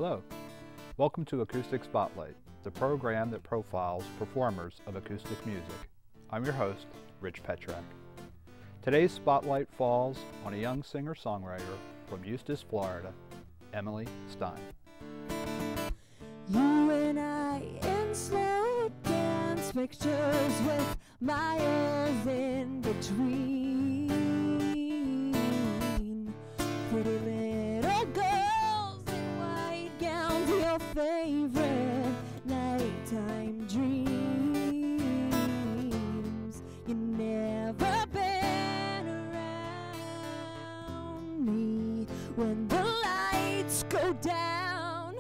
Hello, welcome to Acoustic Spotlight, the program that profiles performers of acoustic music. I'm your host, Rich Pietrzak. Today's spotlight falls on a young singer-songwriter from Eustis, Florida, Emily Stine. You and I in slow dance pictures with miles in between. Pretty little girls in white gowns, your favorite nighttime dreams. You never been around me when the lights go down.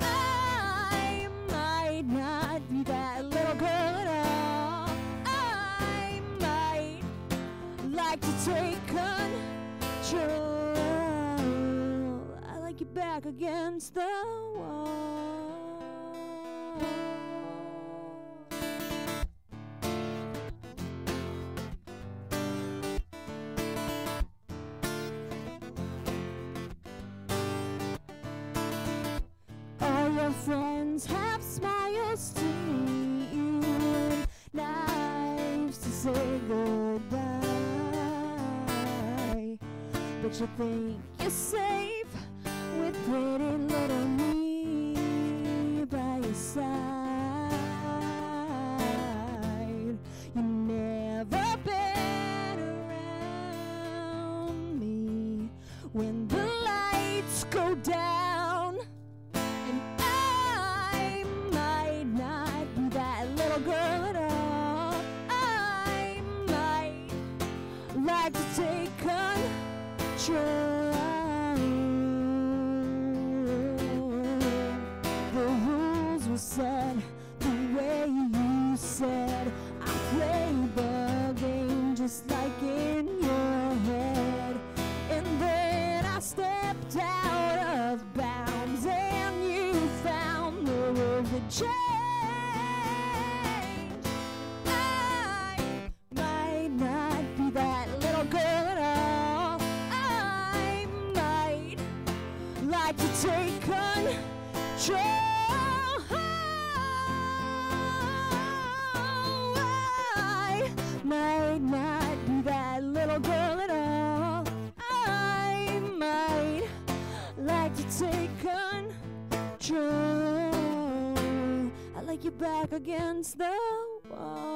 I might not be that little girl at all. I might like to take control. I like you back against the wall. All your friends have smiles to meet you and knives to say goodbye. But you think you're safe with pretty little me by your side. You never been around me when the lights go down. And I might not be that little girl at all. I might like to take control. The rules were set the way you said. I played the game just like in your head. And then I stepped out of bounds and you found the world that changed. I might not be that little girl at all. I might like to take control. I might not be that little girl at all. I might like to take control. I like you back against the wall.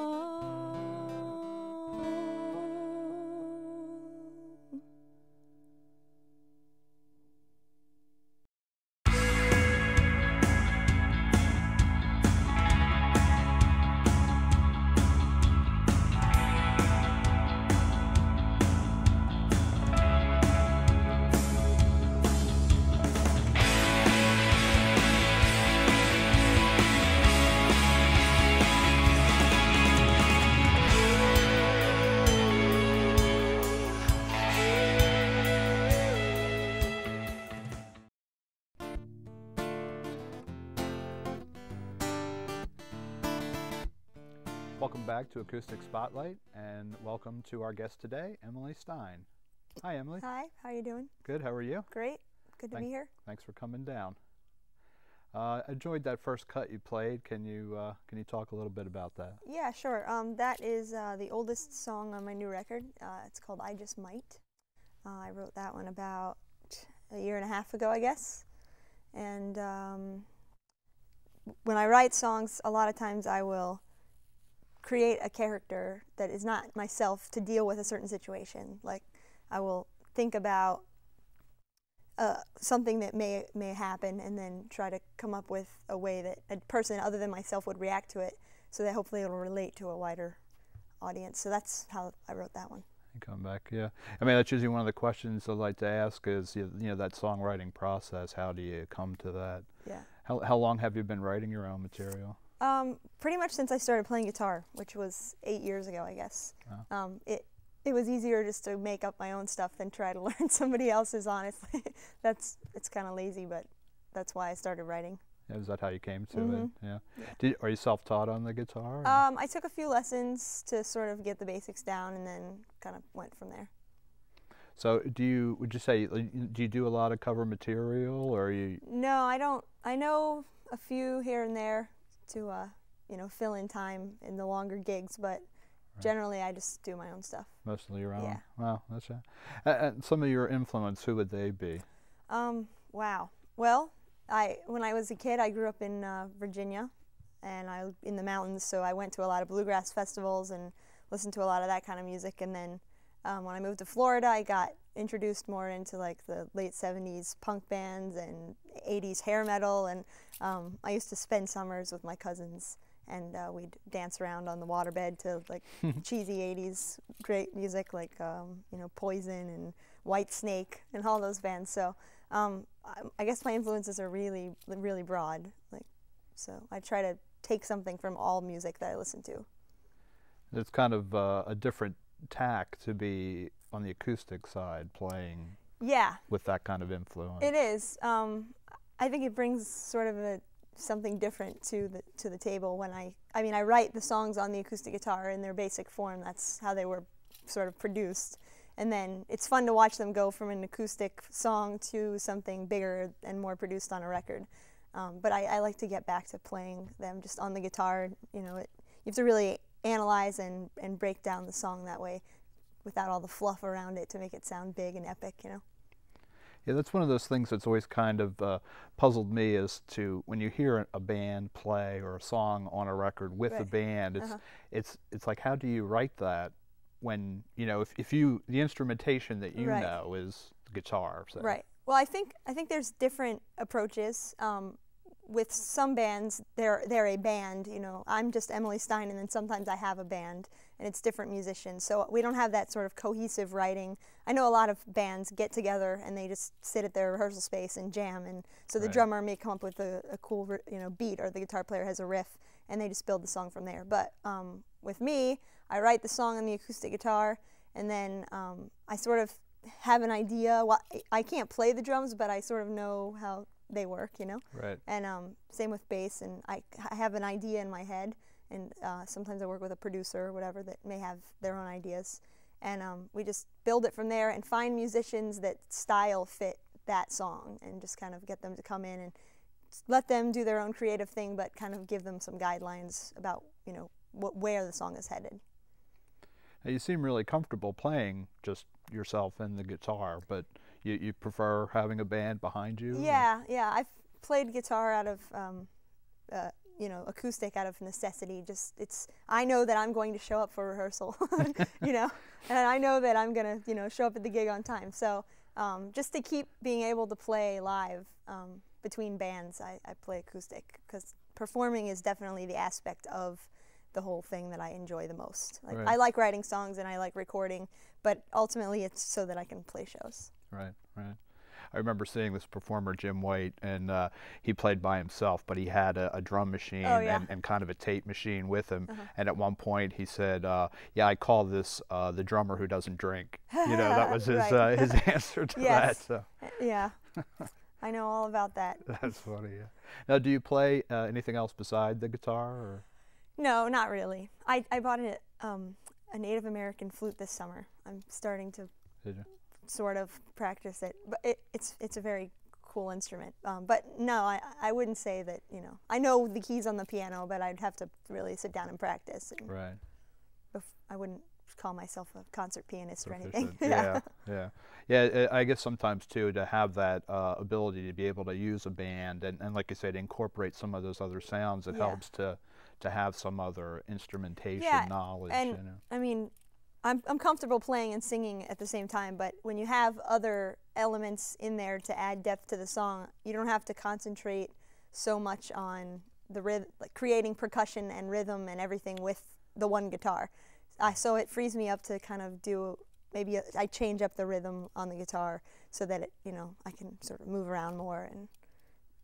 Welcome back to Acoustic Spotlight, and welcome to our guest today, Emily Stine. Hi, Emily. Hi, how you doing? Good, how are you? Great, good to be here. Thanks for coming down. I enjoyed that first cut you played. Can you talk a little bit about that? Yeah, sure. That is the oldest song on my new record. It's called I Just Might. I wrote that one about a year and a half ago, I guess. And when I write songs, a lot of times I will create a character that is not myself to deal with a certain situation. Like, I will think about something that may happen and then try to come up with a way that a person other than myself would react to it, so that hopefully it'll relate to a wider audience. So that's how I wrote that one. Come back, yeah. I mean, that's usually one of the questions I like to ask is, you know, that songwriting process. How do you come to that? Yeah. How long have you been writing your own material? Pretty much since I started playing guitar, which was 8 years ago, I guess. Oh. It was easier just to make up my own stuff than try to learn somebody else's, honestly. It's kind of lazy, but that's why I started writing. Is that how you came to it? Yeah. Are you self-taught on the guitar? I took a few lessons to sort of get the basics down, and then kind of went from there. So would you say, do you do a lot of cover material, or are you? No, I don't. I know a few here and there to, you know, fill in time in the longer gigs, but generally I just do my own stuff. Mostly your own? Yeah. Wow, that's it. And some of your influence, who would they be? Wow. Well, when I was a kid, I grew up in Virginia, and in the mountains, so I went to a lot of bluegrass festivals and listened to a lot of that kind of music. And then when I moved to Florida, I got introduced more into like the late 70s punk bands and 80s hair metal, and I used to spend summers with my cousins, and we'd dance around on the waterbed to like cheesy 80s great music like you know, Poison and White Snake and all those bands. So I guess my influences are really, really broad. Like, so I try to take something from all music that I listen to. It's kind of a different tack to be on the acoustic side playing. Yeah. With that kind of influence. It is. I think it brings sort of something different to the table when I mean, I write the songs on the acoustic guitar in their basic form. That's how they were sort of produced. And then it's fun to watch them go from an acoustic song to something bigger and more produced on a record. But I like to get back to playing them just on the guitar. You know, you have to really analyze and break down the song that way without all the fluff around it to make it sound big and epic, you know. Yeah, that's one of those things that's always kind of puzzled me, as to when you hear a band play or a song on a record with a band, it's like, how do you write that when, you know, if you, the instrumentation that you know is the guitar. So. Right. Well, I think there's different approaches. With some bands, they're a band, you know. I'm just Emily Stine, and then sometimes I have a band, and it's different musicians. So we don't have that sort of cohesive writing. I know a lot of bands get together and they just sit at their rehearsal space and jam, and so the drummer may come up with a cool, you know, beat, or the guitar player has a riff, and they just build the song from there. But with me, I write the song on the acoustic guitar, and then I sort of have an idea. Well, I can't play the drums, but I sort of know how they work, you know. Right. And same with bass, and I have an idea in my head, and sometimes I work with a producer or whatever that may have their own ideas, and we just build it from there and find musicians that style fit that song, and just kind of get them to come in and let them do their own creative thing, but kind of give them some guidelines about, you know, where the song is headed. Now, you seem really comfortable playing just yourself and the guitar, but you prefer having a band behind you? Yeah, yeah. I've played guitar out of, you know, acoustic out of necessity. Just I know that I'm going to show up for rehearsal, you know, and I know that I'm gonna, you know, show up at the gig on time. So just to keep being able to play live between bands, I play acoustic, because performing is definitely the aspect of the whole thing that I enjoy the most. Like, I like writing songs and I like recording, but ultimately it's so that I can play shows. Right, right. I remember seeing this performer, Jim White, and he played by himself, but he had a drum machine and kind of a tape machine with him. And at one point he said, yeah, I call this the drummer who doesn't drink. You know, that was his his answer to that. So. Yeah, I know all about that. That's funny, yeah. Now, do you play anything else beside the guitar? Or? No, not really. I bought a Native American flute this summer. I'm starting to sort of practice it, but it's a very cool instrument. But no, I wouldn't say that, you know, I know the keys on the piano, but I'd have to really sit down and practice. And right. I wouldn't call myself a concert pianist or anything. Yeah. I guess sometimes too, to have that ability to be able to use a band and like you said, incorporate some of those other sounds, it helps to have some other instrumentation knowledge. And you know. I mean, I'm comfortable playing and singing at the same time, but when you have other elements in there to add depth to the song, you don't have to concentrate so much on the like creating percussion and rhythm and everything with the one guitar. So it frees me up to kind of do, maybe I change up the rhythm on the guitar so that it, you know, I can sort of move around more and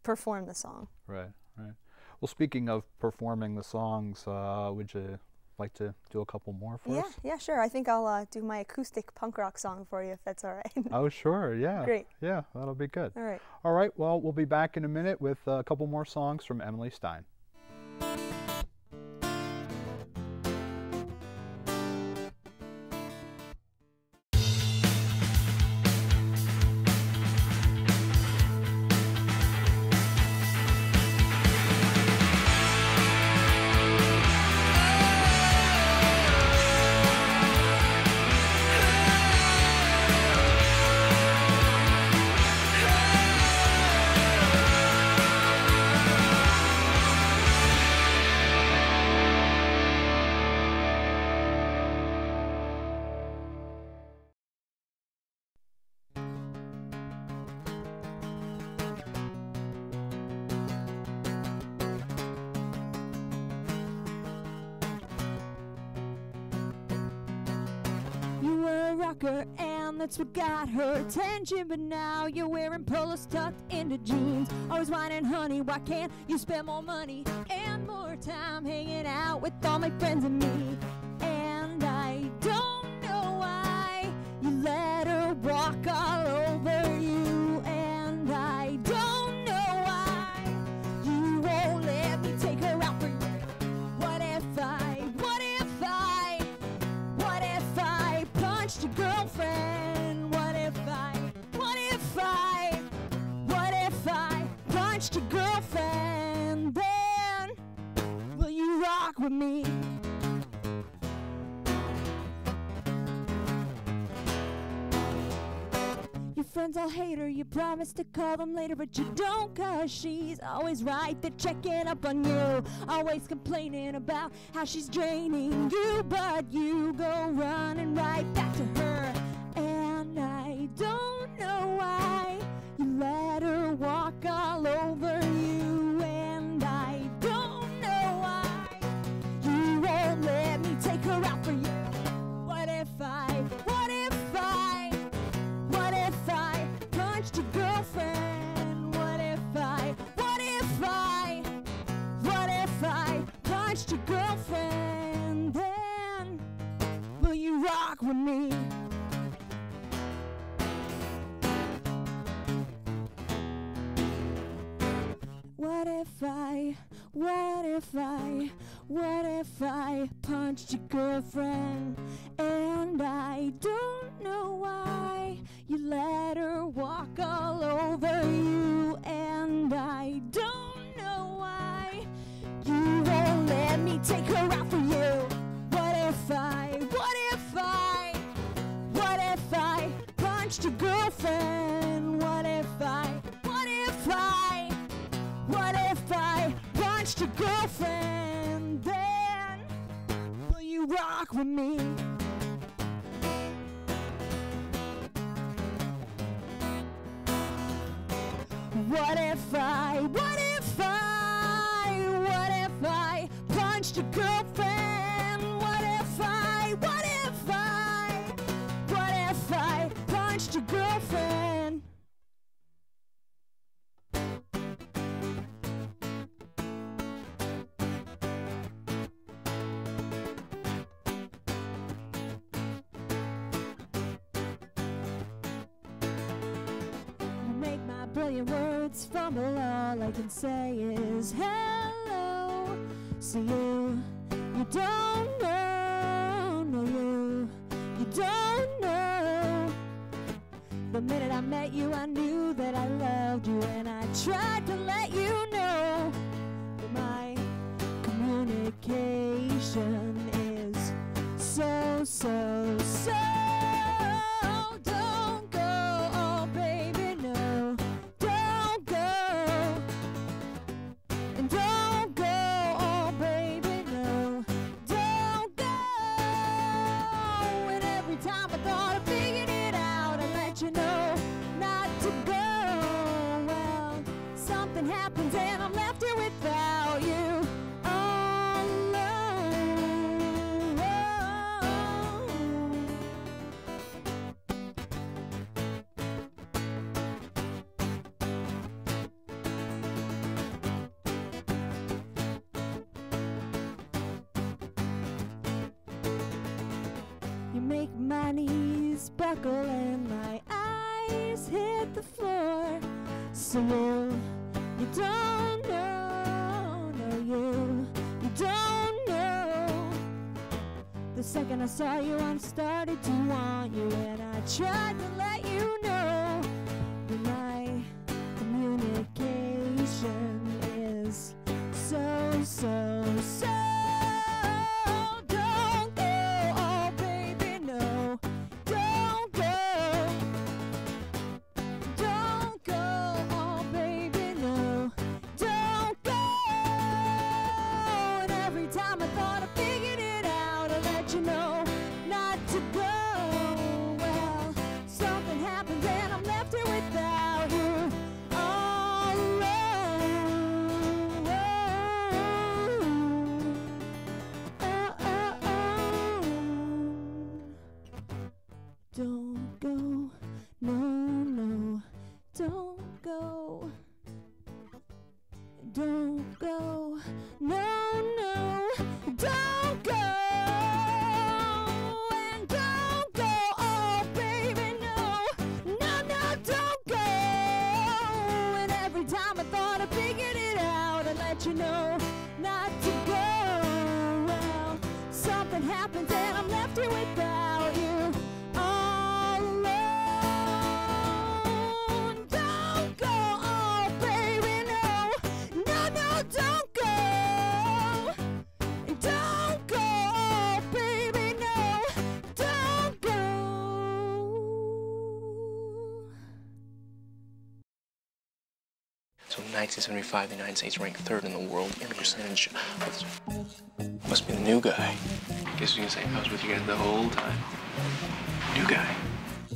perform the song. Right, right. Well, speaking of performing the songs, would you like to do a couple more for us? Yeah, sure. I think I'll do my acoustic punk rock song for you, if that's all right. Oh, sure, yeah. Great. Yeah, that'll be good. All right. All right, well, we'll be back in a minute with a couple more songs from Emily Stine. rocker, and that's what got her attention. But now you're wearing polos tucked into jeans, always whining, honey, why can't you spend more money and more time hanging out with all my friends and me? And I don't know why you let her walk all over you, and I don't know why you won't let me take her out for you. What if I punched your girlfriend? What if I punched your girlfriend? Then will you rock with me? Your friends all hate her, you promise to call them later, but you don't, 'cause she's always right there checking up on you, always complaining about how she's draining you, but you go running right back to her. And I don't know why you let her walk all over you, and I don't know why you won't let me take her out for you. What if I punched your girlfriend? What if I punched your girlfriend? Then will you rock with me? What if I punched your girlfriend? And I don't know why you let her walk all over you, and I don't know why you won't let me take her out for you. What if I punched your girlfriend? What if I punched your girlfriend? Then will you rock with me? What if I punched your girlfriend? What if I punched your girlfriend? Brilliant words fumble, all I can say is hello. So you don't know, no, you don't know. The minute I met you, I knew that I loved you, and I tried to let you know that my communication is so. Don't go, oh baby, no. Don't go, and don't go, oh baby, no. Don't go. And every time I thought I figured it out, I let you know not to go. Well, something happens and I'm left here without you. You make my knees buckle and my eyes hit the floor. So you don't know, no, you don't know. The second I saw you, I started to want you, and I tried to let you know that my communication is so. Don't go, oh baby, no. Don't go. Don't go, oh baby, no. Don't go. And every time I thought I figured it out, I let you know not to go. Well, something happens and Don't go, no, no, don't go. Don't go, no, no, don't go. And don't go, oh baby, no, no, no, don't go. And every time I thought I figured it out, I'd let you know not to go. Well, something happens and I'm left here without you. All alone. Don't go, oh baby, no, no, no, don't go. Don't go, oh baby, no, don't go. So in 1975, the United States ranked 3rd in the world in percentage of... Must be the new guy. Guess you can say I was with you guys the whole time. New guy.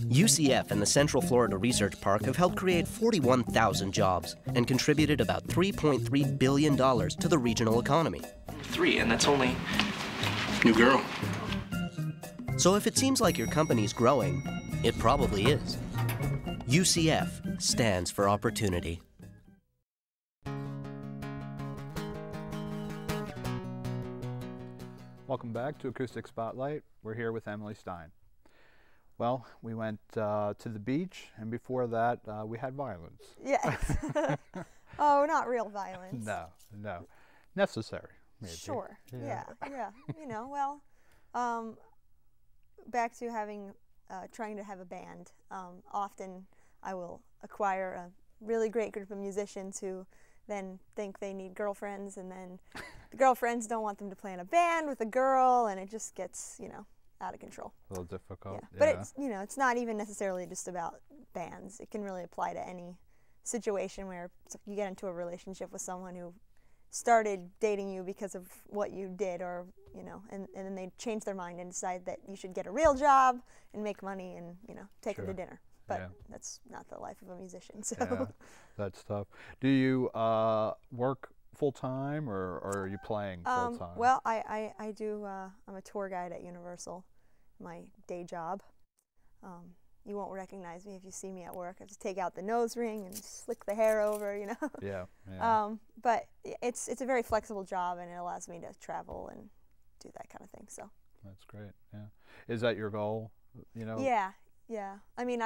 UCF and the Central Florida Research Park have helped create 41,000 jobs and contributed about $3.3 billion to the regional economy. 3, and that's only... new girl. So if it seems like your company's growing, it probably is. UCF stands for opportunity. Welcome back to Acoustic Spotlight. We're here with Emily Stine. Well, we went to the beach, and before that, we had violence. Yes. Oh, not real violence. No, no. Necessary, maybe. Sure. Yeah. You know, well, back to having, trying to have a band. Often I will acquire a really great group of musicians who then think they need girlfriends, and then the girlfriends don't want them to play in a band with a girl, and it just gets, you know, out of control. A little difficult. Yeah. But it's, you know, it's not even necessarily just about bands. It can really apply to any situation where you get into a relationship with someone who started dating you because of what you did, or, you know, and then they change their mind and decide that you should get a real job and make money and, you know, take them to dinner. But that's not the life of a musician, so. Yeah, that's tough. Do you work full-time, or are you playing full-time? Well, I do, I'm a tour guide at Universal, my day job. You won't recognize me if you see me at work. I have to take out the nose ring and slick the hair over, you know. Yeah. But it's a very flexible job, and it allows me to travel and do that kind of thing, so. That's great, yeah. Is that your goal, you know? Yeah. I mean,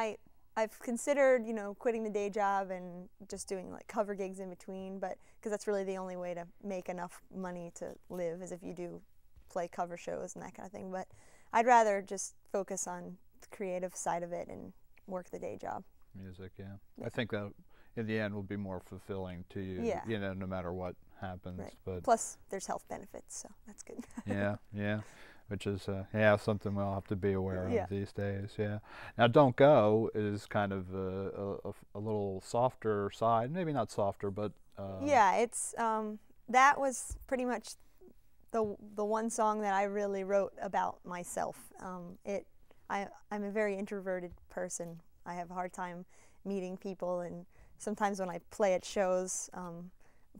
I've considered, you know, quitting the day job and just doing like cover gigs in between, but because that's really the only way to make enough money to live, is if you do play cover shows and that kind of thing. But I'd rather just focus on the creative side of it and work the day job. Music, yeah. I think that in the end will be more fulfilling to you, you know, no matter what happens. Right. But plus, there's health benefits, so that's good. yeah. Which is, something we'll have to be aware of these days, yeah. Now, Don't Go is kind of a little softer side, maybe not softer, but... yeah, it's, that was pretty much the one song that I really wrote about myself. I'm a very introverted person. I have a hard time meeting people, and sometimes when I play at shows,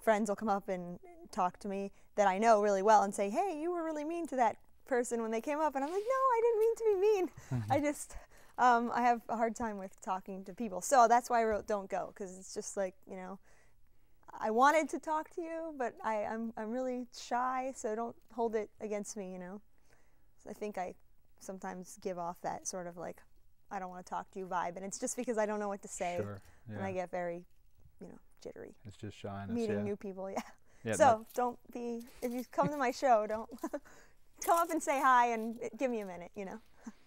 friends will come up and talk to me that I know really well and say, hey, you were really mean to that person when they came up, and I'm like, no, I didn't mean to be mean. I just I have a hard time with talking to people, so that's why I wrote Don't Go, because it's just like, you know, I wanted to talk to you, but I'm really shy, so don't hold it against me, you know. So I think I sometimes give off that sort of like, I don't want to talk to you vibe, and it's just because I don't know what to say, and I get very, you know, jittery. It's just shyness, meeting new people, so don't be, if you come to my show, don't come up and say hi and give me a minute, you know.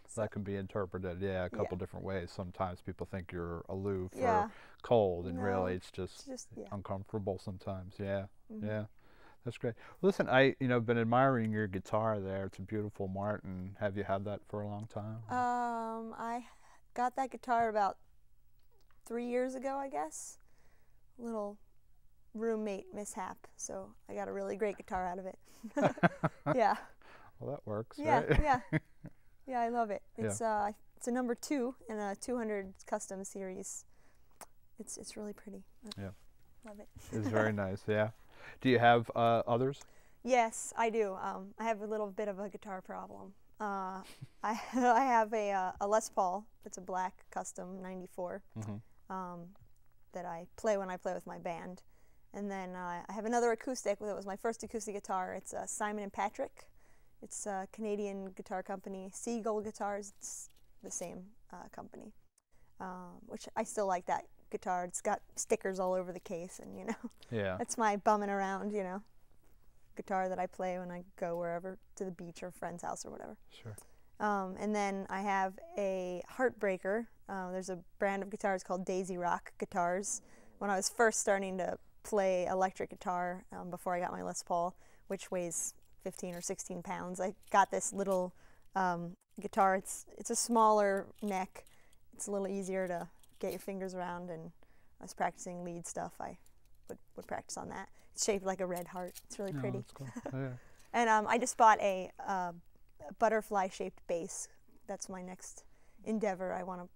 So. That can be interpreted, a couple different ways. Sometimes people think you're aloof or cold, and really it's just uncomfortable sometimes. Yeah. That's great. Listen, I've been admiring your guitar there. It's a beautiful Martin. Have you had that for a long time? I got that guitar about 3 years ago, I guess. A little roommate mishap, so I got a really great guitar out of it. Yeah. Well, that works, right? Yeah, I love it. It's it's a number 2 in a 200 custom series. It's really pretty. Yeah. Love it. It's very nice, yeah. Do you have others? Yes, I do. I have a little bit of a guitar problem. I have a Les Paul. It's a black custom 94 that I play when I play with my band. And then I have another acoustic. That was my first acoustic guitar. It's a Simon & Patrick. It's a Canadian guitar company. Seagull Guitars, it's the same company, which I still like that guitar. It's got stickers all over the case, and, you know, Yeah. that's my bumming around, you know, guitar that I play when I go wherever, to the beach or friend's house or whatever. Sure. And then I have a Heartbreaker. There's a brand of guitars called Daisy Rock guitars. When I was first starting to play electric guitar, before I got my Les Paul, which weighs 15 or 16 pounds, I got this little guitar. It's a smaller neck. It's a little easier to get your fingers around, and I was practicing lead stuff. I would practice on that. It's shaped like a red heart. It's really pretty. That's cool. Yeah. And I just bought a butterfly-shaped bass. That's my next endeavor. I want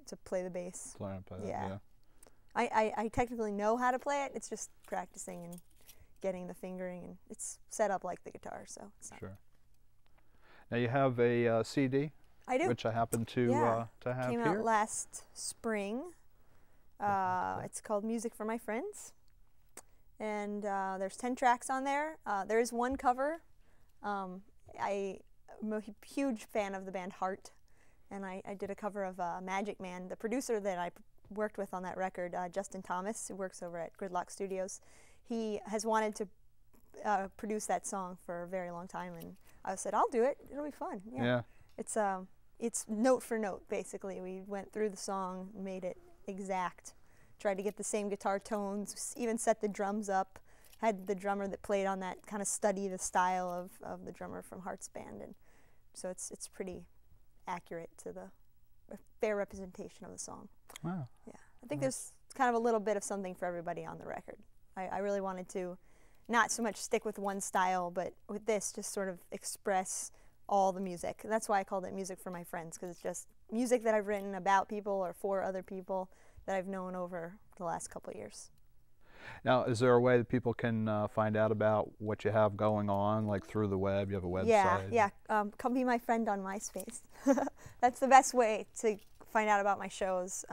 to play the bass. Play that, Yeah. I technically know how to play it. It's just practicing and getting the fingering, and it's set up like the guitar, so it's not. Sure. Now you have a CD, I do. which I happen to have Came here. out last spring. It's called Music for My Friends, and there's 10 tracks on there. There is one cover. I'm a huge fan of the band Heart, and I did a cover of Magic Man. The producer that I worked with on that record, Justin Thomas, who works over at Gridlock Studios, he has wanted to produce that song for a very long time, and I said, I'll do it. It'll be fun. Yeah. It's note for note, basically. We went through the song, made it exact, tried to get the same guitar tones, even set the drums up, had the drummer that played on that kind of study the style of the drummer from Heart's band, and so it's pretty accurate to a fair representation of the song. Wow. Yeah, I think there's kind of a little bit of something for everybody on the record. I really wanted to not so much stick with one style, but with this, just sort of express all the music. And that's why I called it Music for My Friends, because it's just music that I've written about people or for other people that I've known over the last couple of years. Now, is there a way that people can find out about what you have going on, like through the web? You have a website? Yeah. Come be my friend on MySpace. That's the best way to find out about my shows.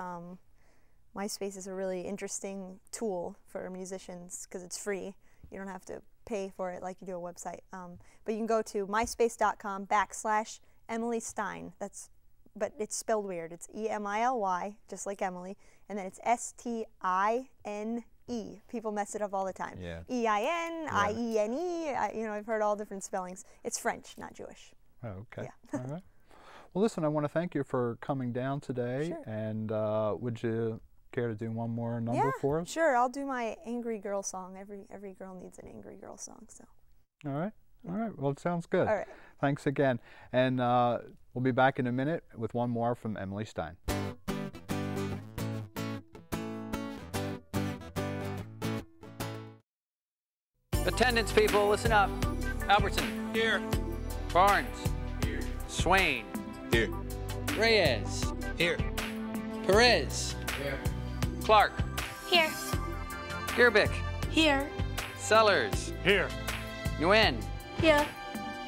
MySpace is a really interesting tool for musicians because it's free. You don't have to pay for it like you do a website. But you can go to myspace.com/Emily Stine. But it's spelled weird. It's E-M-I-L-Y, just like Emily, and then it's S-T-I-N-E. People mess it up all the time. Yeah. E-I-N, I-E-N-E. I've heard all different spellings. It's French, not Jewish. Oh, okay. Yeah. All right. Well, listen, I want to thank you for coming down today. Sure. And would you care to do one more number for us? Sure. I'll do my Angry Girl song. Every girl needs an Angry Girl song. So. All right. All right. Well, it sounds good. All right. Thanks again. And we'll be back in a minute with one more from Emily Stine. Attendance, people, listen up. Albertson. Here. Barnes. Here. Swain. Here. Reyes. Here. Perez. Here. Clark. Here. Gerbic. Here. Sellers. Here. Nguyen. Here.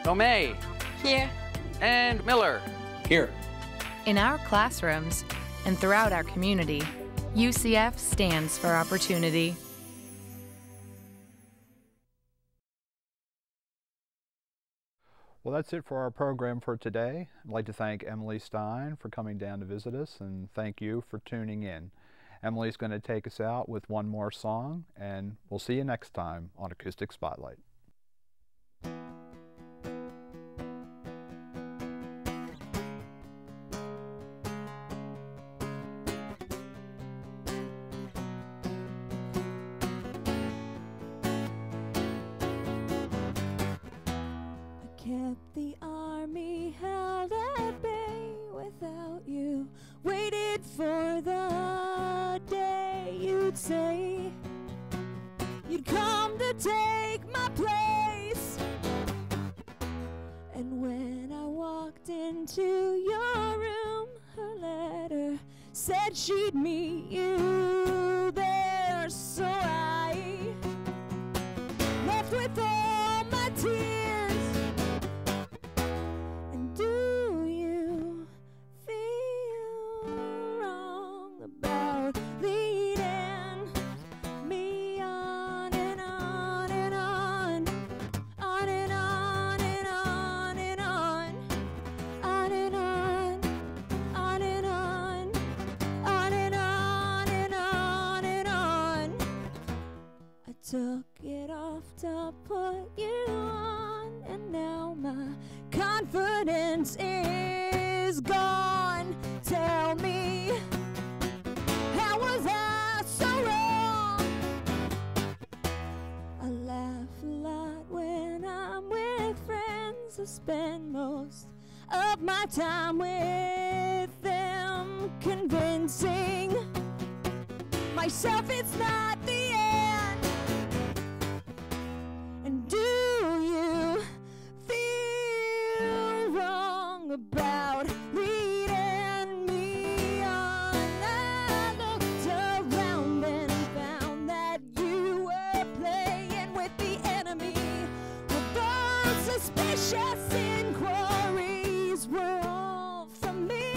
Tomei. Here. And Miller. Here. In our classrooms and throughout our community, UCF stands for opportunity. Well, that's it for our program for today. I'd like to thank Emily Stine for coming down to visit us, and thank you for tuning in. Emily's going to take us out with one more song, and we'll see you next time on Acoustic Spotlight. Kept the army held at bay without you. Waited for the day you'd say you'd come to take my place. And when I walked into your room, her letter said she'd meet you there. So I left with all my confidence is gone. Tell me, how was I so wrong? I laugh a lot when I'm with friends. I spend most of my time with them, convincing myself it's not the end. And do you feel wrong about leading me on? I looked around and found that you were playing with the enemy. With those suspicious inquiries were all from me.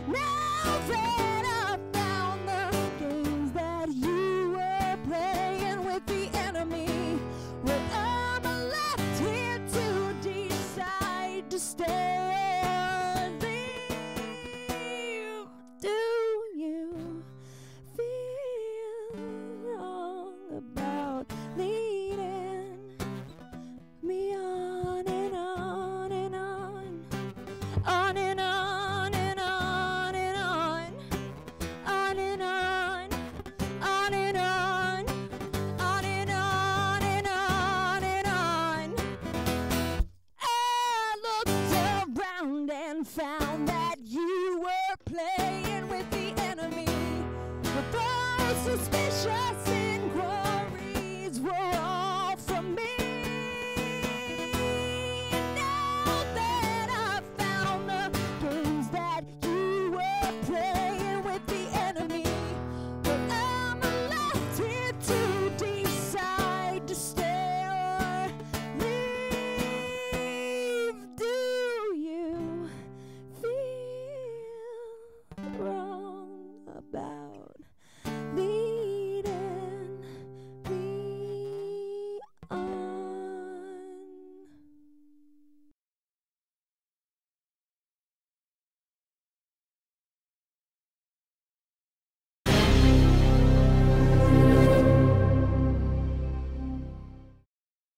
Now that I found the games that you were playing with the enemy, well, I'm left here to decide to stay or leave. Do you feel wrong about leading me on and on and on, on